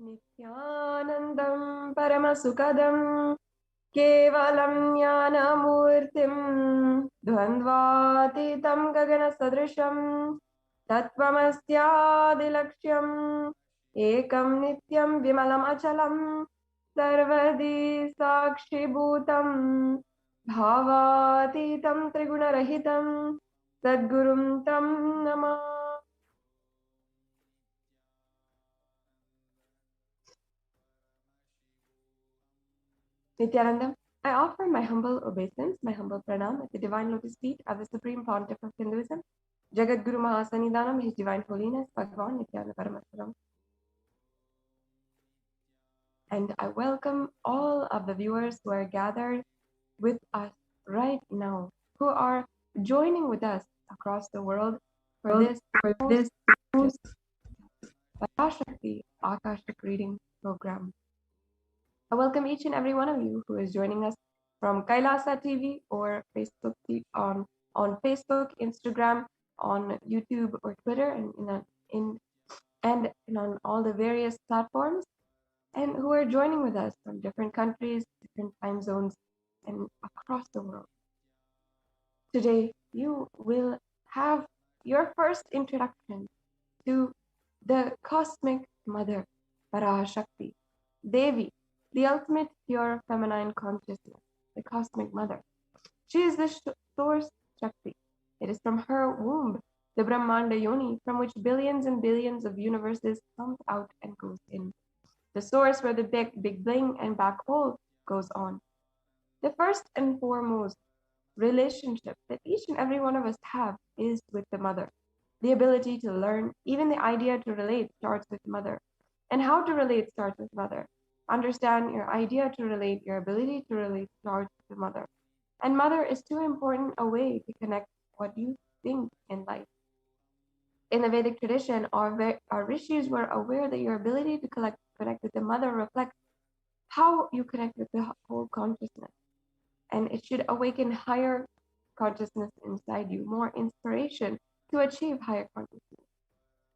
Nithyanandam Paramasukadam Kevalam Jnanamurtim Dvandvatitam Gagana Sadrisham Tattvamasyaadilaksham Ekam Nityam Vimalam Achalam Sarvadi Sakshi Bhutam Bhavatitam Trigunarahitam Sadgurum Tam Namah. Nithyanandam, I offer my humble obeisance, my humble pranam at the divine lotus feet of the Supreme Pontiff of Hinduism, Jagat Guru Mahasanidanam, His Divine Holiness, Bhagavan Nithyananda Paramashivam. And I welcome all of the viewers who are gathered with us right now, who are joining with us across the world for this Parashakti Akashic reading program. I welcome each and every one of you who is joining us from Kailasa TV or Facebook on Facebook, Instagram, on YouTube or Twitter, and on all the various platforms, and who are joining with us from different countries, different time zones, and across the world. Today, you will have your first introduction to the Cosmic Mother, Parashakti, Devi, the ultimate pure feminine consciousness, the Cosmic Mother. She is the source Shakti. It is from her womb, the Brahmanda Yoni, from which billions and billions of universes come out and goes in. The source where the big bling and black hole goes on. The first and foremost relationship that each and every one of us have is with the mother. The ability to learn, even the idea to relate, starts with mother. And how to relate starts with mother. Understand your idea to relate, your ability to relate starts with the mother. And mother is too important a way to connect what you think in life. In the Vedic tradition, our rishis were aware that your ability to connect with the mother reflects how you connect with the whole consciousness. And it should awaken higher consciousness inside you, more inspiration to achieve higher consciousness.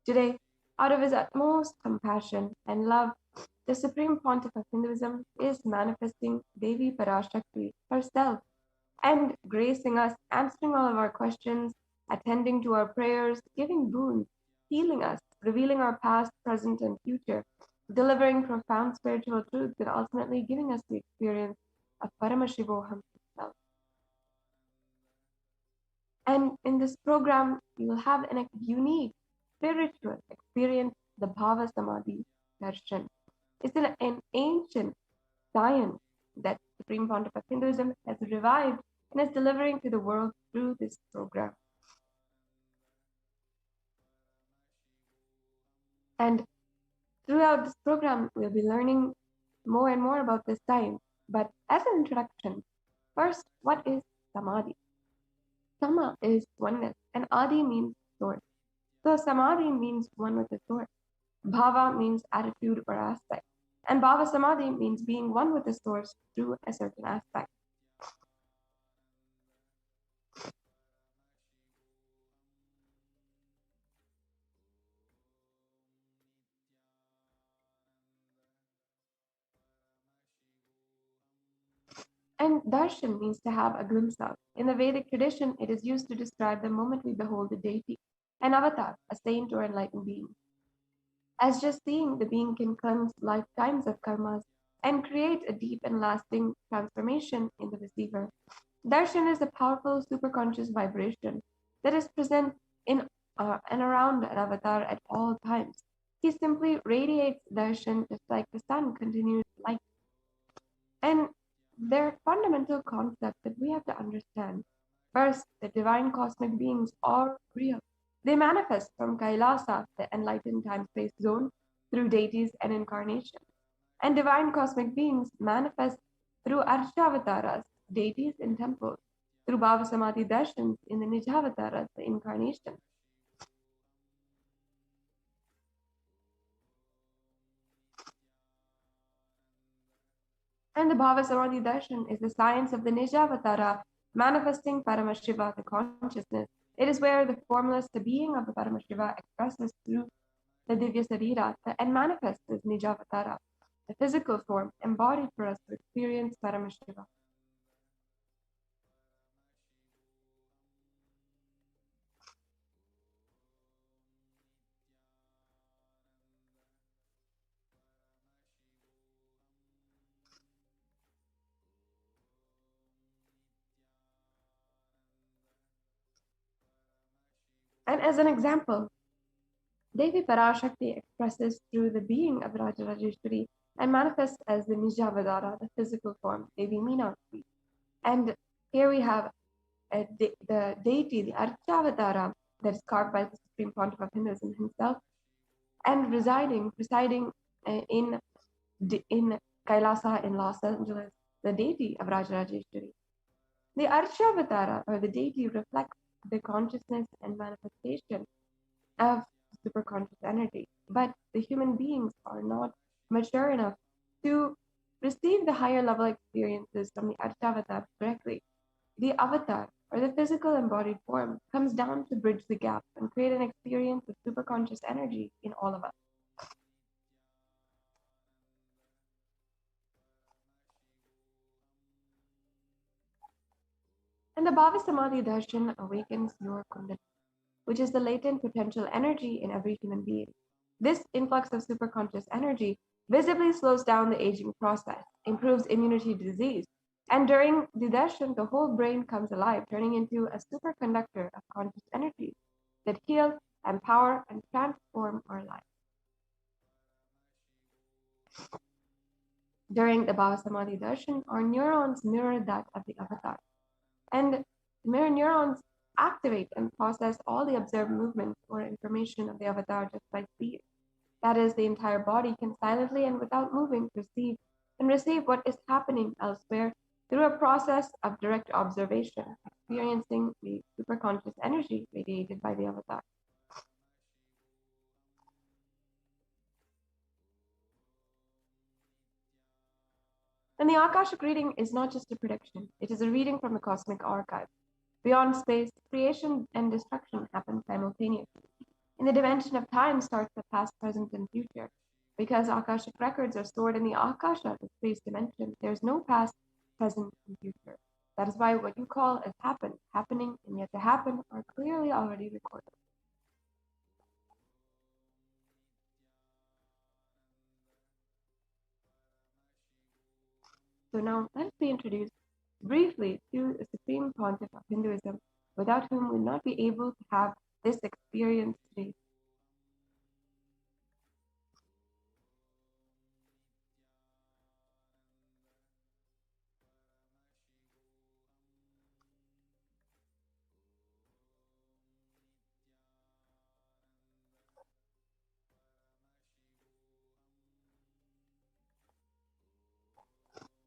Today, out of his utmost compassion and love, the Supreme Pontiff of Hinduism is manifesting Devi Parashakti herself and gracing us, answering all of our questions, attending to our prayers, giving boons, healing us, revealing our past, present, and future, delivering profound spiritual truths, and ultimately giving us the experience of Paramashivoham himself. And in this program, you will have a unique spiritual experience, the Bhava Samadhi Darshan. It's an ancient science that Supreme Pontiff of Hinduism has revived and is delivering to the world through this program. And throughout this program, we'll be learning more and more about this science. But as an introduction, first, what is Samadhi? Sama is oneness, and Adi means source. So Samadhi means one with the source. Bhava means attitude or aspect. And Bhava Samadhi means being one with the source through a certain aspect. And darshan means to have a glimpse of. In the Vedic tradition, it is used to describe the moment we behold the deity, an avatar, a saint or enlightened being. As just seeing, the being can cleanse lifetimes of karmas and create a deep and lasting transformation in the receiver. Darshan is a powerful superconscious vibration that is present in and around an avatar at all times. He simply radiates darshan just like the sun continues light. And there are fundamental concepts that we have to understand. First, the divine cosmic beings are real. They manifest from Kailasa, the enlightened time-space zone, through deities and incarnation. And divine cosmic beings manifest through Arshavataras, deities in temples, through Bhava Samadhi Darshans in the Nijavataras, the incarnation. And the Bhava Samadhi Darshan is the science of the Nijavatara, manifesting Paramashiva, the consciousness. It is where the formless, the being of the Paramashiva expresses through the Divya Sarira, and manifests as Nijavatara, the physical form embodied for us to experience Paramashiva. And as an example, Devi Parashakti expresses through the being of Rajarajeshwari and manifests as the Nijavadara, the physical form, Devi Meenakshi. And here we have the deity, the Archavatara, that is carved by the Supreme Pontiff of Hinduism himself, and presiding in Kailasa in Los Angeles, the deity of Rajarajeshwari. The Archavatara, or the deity, reflects the consciousness and manifestation of superconscious energy, but the human beings are not mature enough to receive the higher level experiences from the Archavatar directly. The avatar, or the physical embodied form, comes down to bridge the gap and create an experience of superconscious energy in all of us. And the Bhava Samadhi Darshan awakens your Kundalini, which is the latent potential energy in every human being. This influx of superconscious energy visibly slows down the aging process, improves immunity to disease, and during the darshan, the whole brain comes alive, turning into a superconductor of conscious energies that heal, empower, and transform our lives. During the Bhava Samadhi darshan, our neurons mirror that of the avatar. And mirror neurons activate and process all the observed movements or information of the avatar just by speed. That is, the entire body can silently and without moving perceive and receive what is happening elsewhere through a process of direct observation, experiencing the superconscious energy radiated by the avatar. And the Akashic reading is not just a prediction, it is a reading from the cosmic archive. Beyond space, creation and destruction happen simultaneously. In the dimension of time starts the past, present, and future. Because Akashic records are stored in the Akasha, the space dimension, there's no past, present, and future. That is why what you call as happening, and yet to happen are clearly already recorded. So now let us be introduced briefly to the Supreme Pontiff of Hinduism, without whom we would not be able to have this experience today.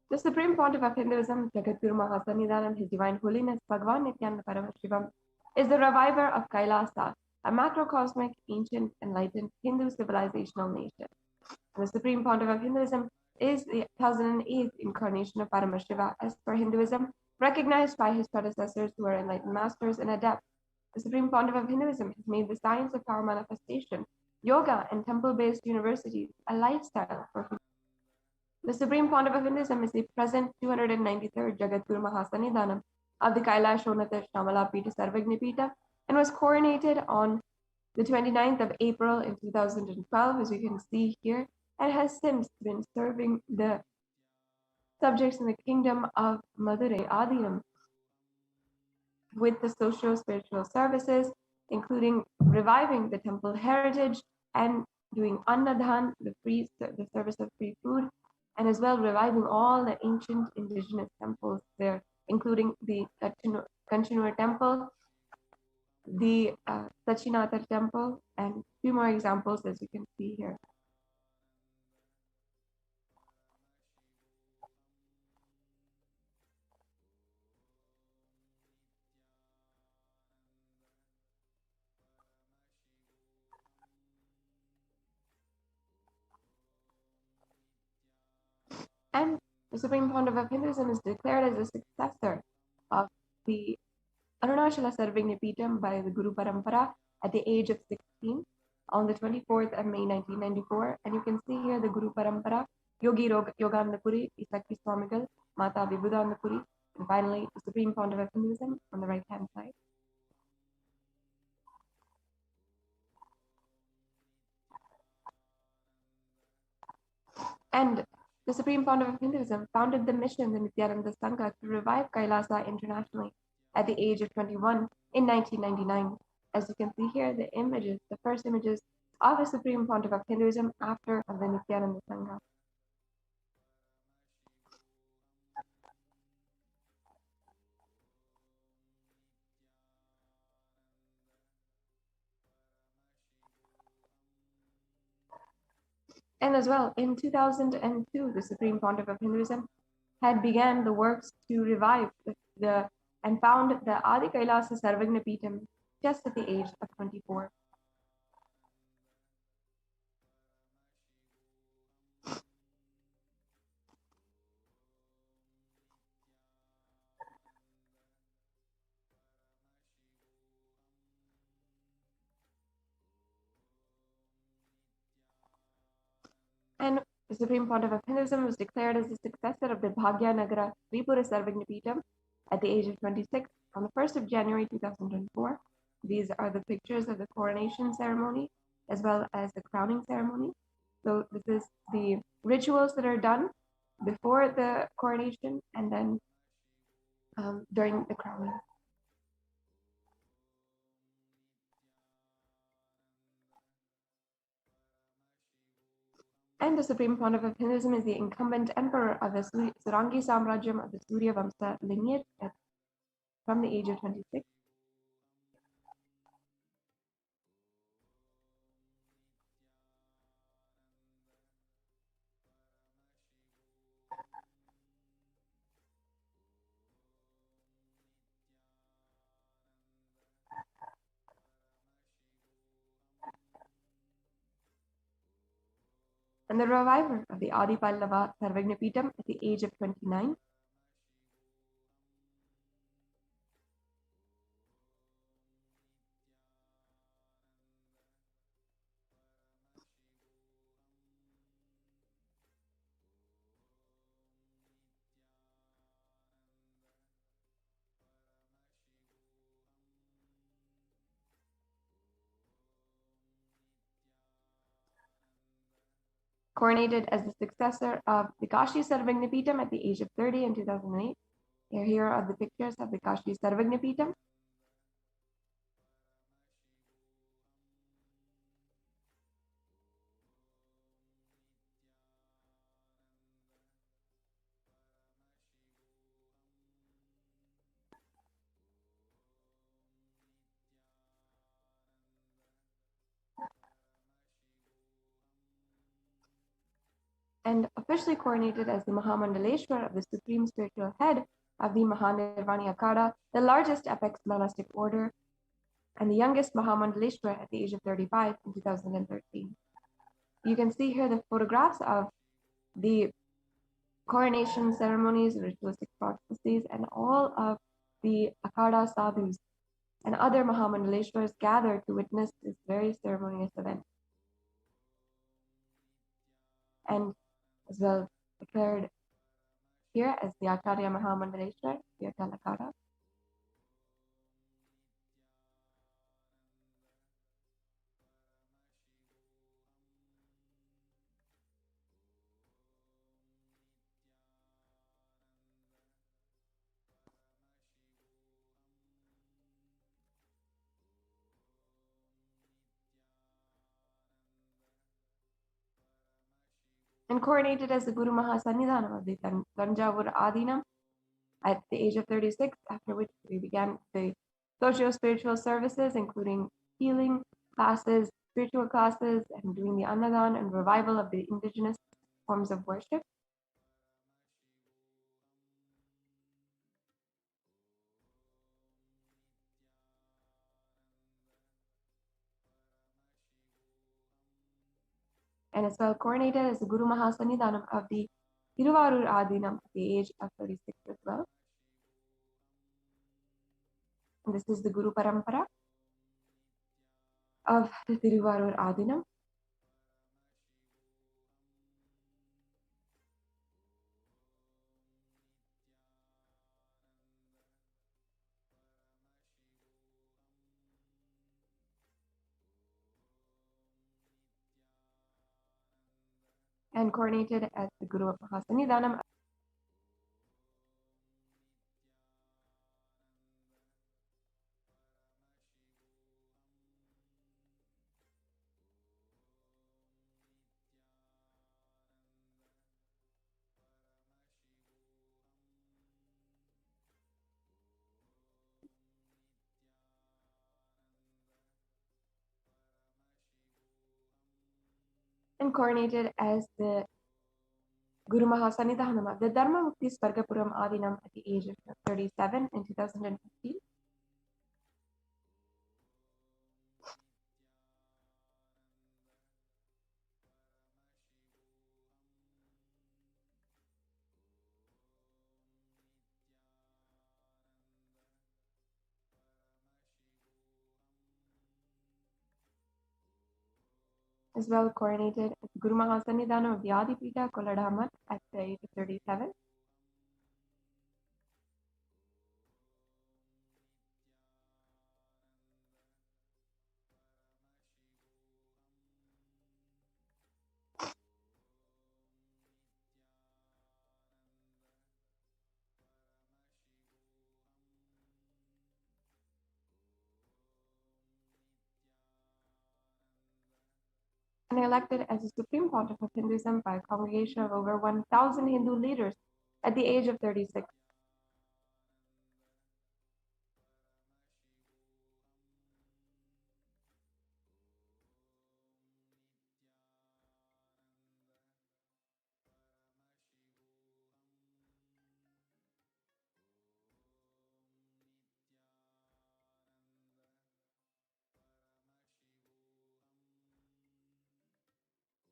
The Supreme Pontiff of Hinduism, Jagadguru Mahasannidhanam, His Divine Holiness Bhagavan Nithyananda Paramashivam, is the reviver of Kailasa, a macrocosmic, ancient, enlightened Hindu civilizational nation. And the Supreme Pontiff of Hinduism is the 1008th incarnation of Paramashiva as per Hinduism, recognized by his predecessors who are enlightened masters and adepts. The Supreme Pontiff of Hinduism has made the science of power manifestation, yoga, and temple-based universities a lifestyle for humanity. The Supreme Pontiff of Hinduism is the present 293rd Jagadguru Mahasannidhanam of the Kailashonata Shamala Pita Sarvagnapita and was coronated on the 29th of April in 2012, as you can see here, and has since been serving the subjects in the kingdom of Madurai Adiyam with the socio-spiritual services, including reviving the temple heritage and doing Annadhan, the service of free food, and as well reviving all the ancient indigenous temples there, including the Kanchanur temple, the Sachinathar temple, and a few more examples as you can see here. And the Supreme Pontiff of Hinduism is declared as a successor of the Arunachala Sarvagnapitam by the Guru Parampara at the age of 16 on the 24th of May 1994. And you can see here the Guru Parampara, Yogi Yoganandapuri, Isakti Swamigal, Mata Vibhudanandapuri, and finally the Supreme Founder of Hinduism on the right hand side. And the Supreme Founder of Hinduism founded the mission, the Nithyananda Sangha, to revive Kailasa internationally at the age of 21 in 1999. As you can see here, the images, the first images of the Supreme Pontiff of Hinduism after the Nithyananda Sangha. And as well, in 2002, the Supreme Pontiff of Hinduism had began the works to revive and found the Adi Kailasa Sarvagna Peetham just at the age of 24. And the Supreme Pontiff of Hinduism was declared as the successor of the Bhagyanagara Tripura Sarvagna Peetham at the age of 26 on the 1st of January 2004. These are the pictures of the coronation ceremony as well as the crowning ceremony. So this is the rituals that are done before the coronation and then during the crowning. And the Supreme Pontiff of Hinduism is the incumbent emperor of the Surangi Samrajyam of the Surya Vamsa lineage from the age of 26. And the reviver of the Adi Pallava Sarvagna Peetham at the age of 29. Coronated as the successor of the Kashi Sarvagna Peetham at the age of 30 in 2008. Here are the pictures of the Kashi Sarvagna Peetham. And officially coronated as the Mahamandaleshwar of the Supreme Spiritual Head of the Mahanirvani Akada, the largest apex monastic order, and the youngest Mahamandaleshwar at the age of 35 in 2013. You can see here the photographs of the coronation ceremonies, ritualistic processes, and all of the Akada sadhus and other Mahamandaleshwars gathered to witness this very ceremonious event. And as well declared here as the Acharya Mahamandaleshwar, the Akada. And coronated as the Guru Mahasannidhanam of the Tanjavur Adinam at the age of 36, after which we began the socio-spiritual services, including healing classes, spiritual classes, and doing the Annadan and revival of the indigenous forms of worship. And as well coronated as the Guru Mahasannidhanam of the Tiruvarur Adinam at the age of 36 as well. And this is the Guru Parampara. of the Tiruvarur Adinam. And coronated as the Guru Mahasannidhanam and coronated as the Guru Mahasannidhanam of the Dharma Mukti Svargapuram Adinam at the age of 37 in 2015. As well coronated as Guru Mahasannidhanam of the Adipita Koladhamat at the age of 37. And elected as the Supreme Pontiff of Hinduism by a congregation of over 1,000 Hindu leaders at the age of 36.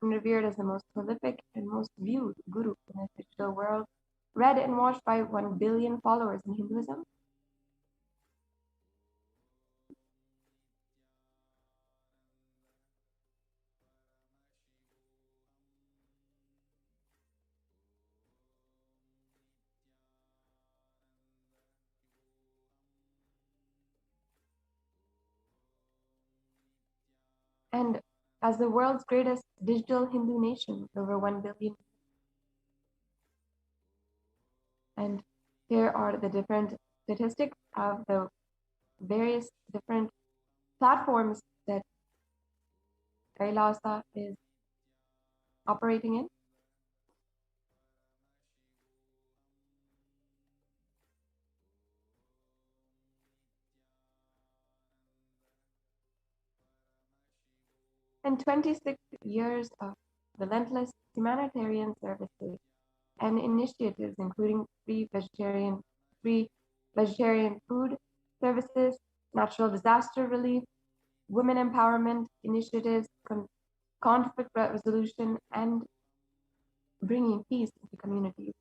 And revered as the most prolific and most viewed guru in the digital world, read and watched by 1 billion followers in Hinduism. And as the world's greatest digital Hindu nation, with over 1 billion. And here are the different statistics of the various different platforms that Kailasa is operating in. And 26 years of relentless humanitarian services and initiatives, including free vegetarian food services, natural disaster relief, women empowerment initiatives, conflict resolution, and bringing peace into communities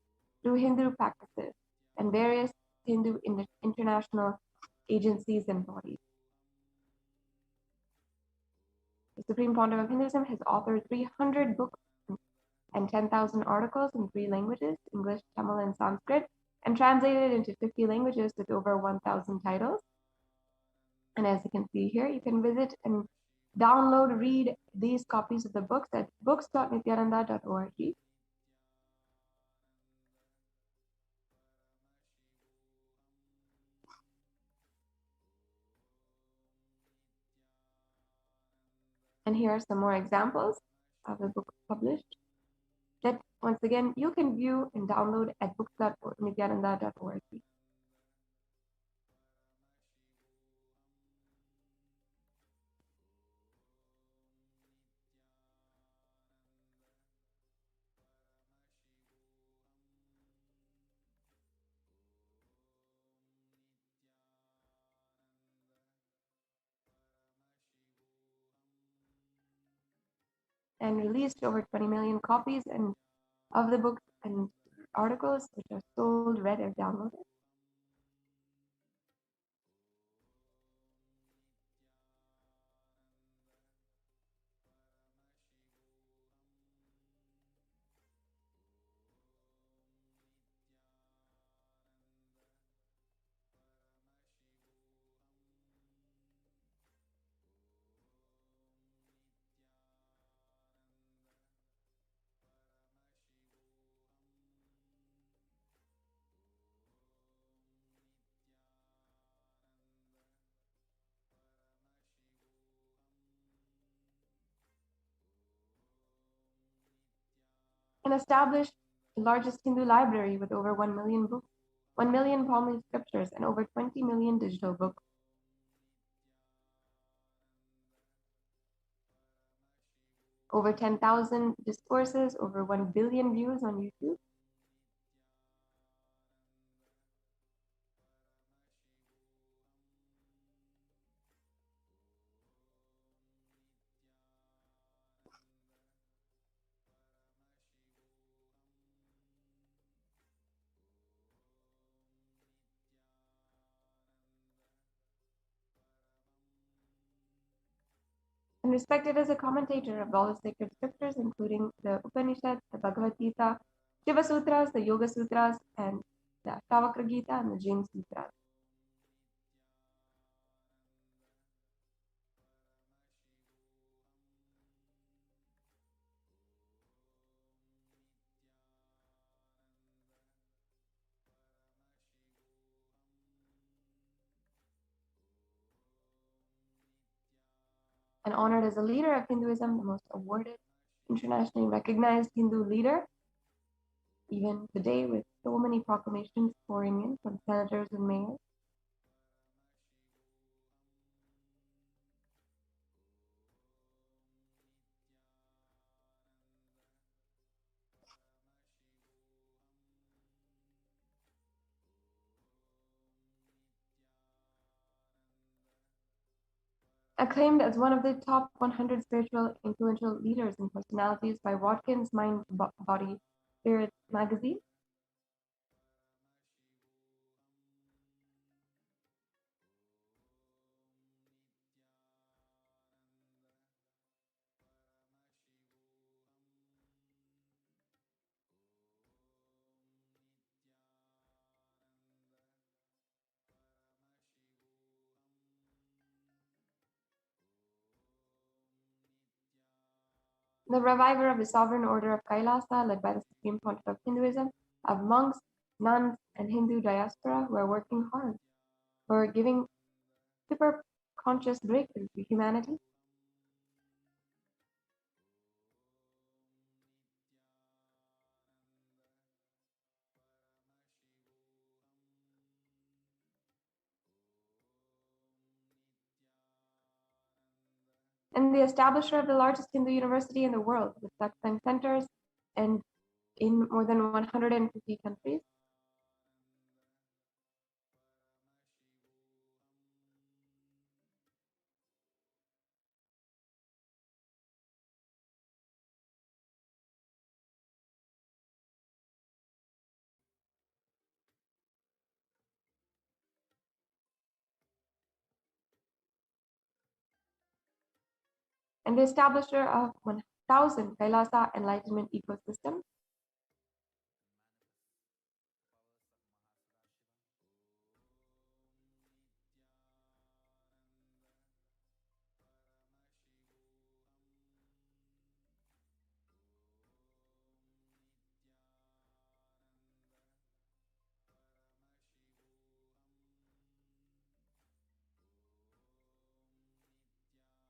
through Hindu practices and various Hindu international agencies and bodies. The Supreme Pontiff of Hinduism has authored 300 books and 10,000 articles in 3 languages, English, Tamil, and Sanskrit, and translated into 50 languages with over 1,000 titles. And as you can see here, you can visit and download, read these copies of the books at books.nithyananda.org. And here are some more examples of the books published that, once again, you can view and download at books.nithyananda.org. And released over 20 million copies and of the books and articles, which are sold, read, or downloaded. and established the largest Hindu library with over 1 million books, 1 million Pali scriptures, and over 20 million digital books. Over 10,000 discourses, over 1 billion views on YouTube. And respected as a commentator of all the sacred scriptures, including the Upanishads, the Bhagavad Gita, Shiva Sutras, the Yoga Sutras, and the Ashtavakra Gita and the Jain Sutras. And honored as a leader of Hinduism, the most awarded, internationally recognized Hindu leader, even today with so many proclamations pouring in from senators and mayors. Acclaimed as one of the top 100 spiritual influential leaders and personalities by Watkins Mind, Body, Spirit magazine. The reviver of the sovereign order of Kailasa, led by the Supreme Pontiff of Hinduism, of monks, nuns, and Hindu diaspora who are working hard for giving super conscious breakthrough to humanity. And the establisher of the largest Hindu university in the world, with satsang centers and in more than 150 countries. And the establisher of 1,000 Kailasa enlightenment ecosystem.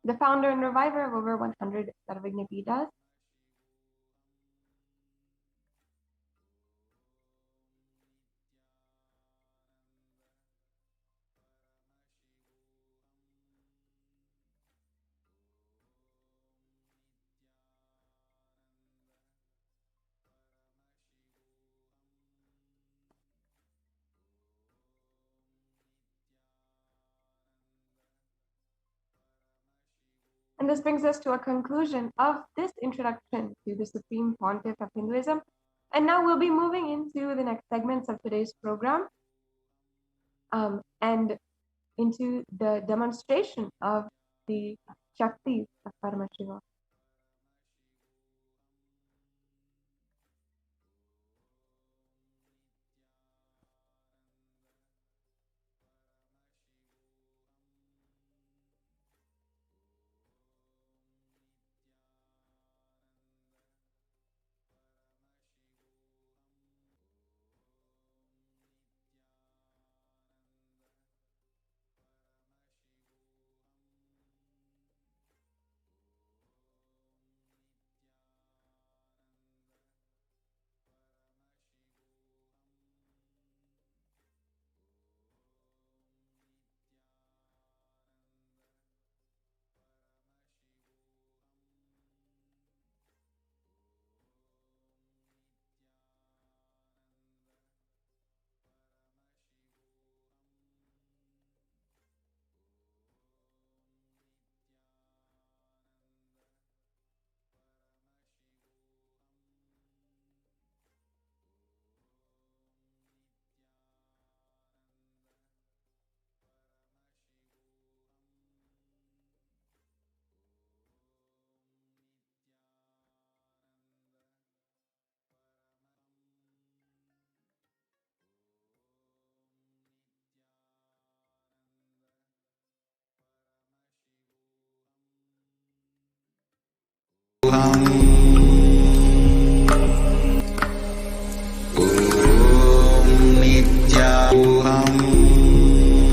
The founder and reviver of over 100 Sarvagna Pitas. And this brings us to a conclusion of this introduction to the Supreme Pontiff of Hinduism. And now we'll be moving into the next segments of today's program and into the demonstration of the Shaktis of Paramashivoham. Paramashivoham.